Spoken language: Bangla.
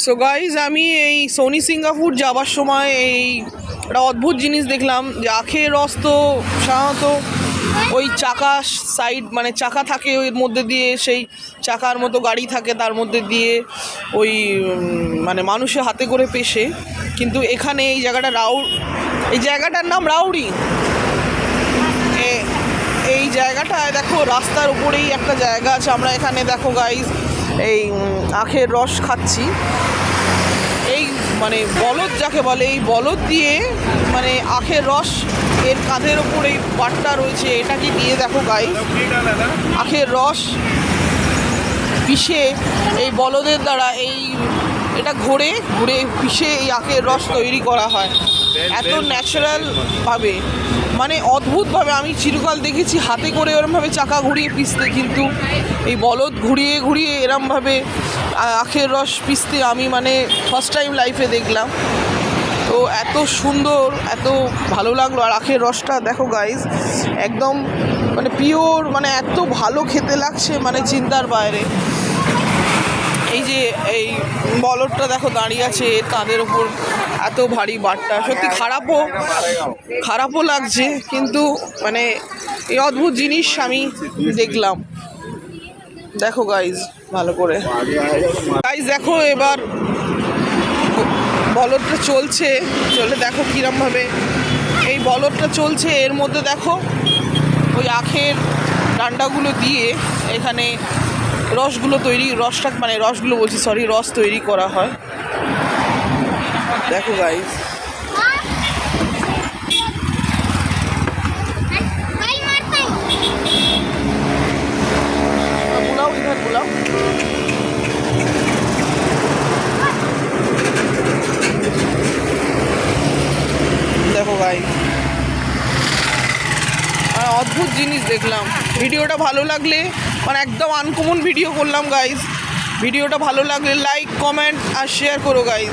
সো গাইজ আমি এই সোনি সিঙ্গাপুর যাওয়ার সময় এই একটা অদ্ভুত জিনিস দেখলাম যে আখের রস তো সাধারণত ওই চাকা সাইড মানে চাকা থাকে ওর মধ্যে দিয়ে সেই চাকার মতো গাড়ি থাকে তার মধ্যে দিয়ে ওই মানে মানুষের হাতে করে পেশে, কিন্তু এখানে এই জায়গাটা এই জায়গাটার নাম রাউরি। এই জায়গাটায় দেখো রাস্তার উপরেই একটা জায়গা আছে, আমরা এখানে দেখো গাইজ এই আখের রস খাচ্ছি। এই মানে বলদ যাকে বলে, এই বলদ দিয়ে মানে আখের রস এর কাঁধের ওপর এই পাটটা রয়েছে, এটাকে দিয়ে দেখো গাইজ আখের রস পিষে এই বলদের দ্বারা এটা ঘুরে পিষে এই আখের রস তৈরি করা হয় এত ন্যাচারালভাবে, মানে অদ্ভুতভাবে। আমি চিরকাল দেখেছি হাতে করে ওরমভাবে চাকা ঘুরিয়ে পিষতে, কিন্তু এই বলদ ঘুরিয়ে এরমভাবে আখের রস পিষতে আমি মানে ফার্স্ট টাইম লাইফে দেখলাম। তো এত সুন্দর, এত ভালো লাগলো। আর আখের রসটা দেখো গাইজ একদম মানে পিওর, মানে এত ভালো খেতে লাগছে মানে চিন্তার বাইরে। এই যে এই বলদটা দেখো দাঁড়িয়ে আছে এর কাঁধের ওপর এত ভারী বাটটা, সত্যি খারাপও লাগছে, কিন্তু মানে এই অদ্ভুত জিনিস আমি দেখলাম। দেখো গাইজ ভালো করে গাইজ দেখো এবার বলদটা চলে দেখো কিরমভাবে এই বলদটা চলছে। এর মধ্যে দেখো ওই আখের ডান্ডাগুলো দিয়ে এখানে রস তৈরি করা হয়। দেখো গাইজ বুলাও দেখো গাইজ অদ্ভুত জিনিস দেখলাম। ভিডিওটা ভালো লাগলে মানে একদম আনকমন ভিডিও করলাম গাইজ। ভিডিওটা ভালো লাগলে লাইক, কমেন্ট আর শেয়ার করো গাইজ।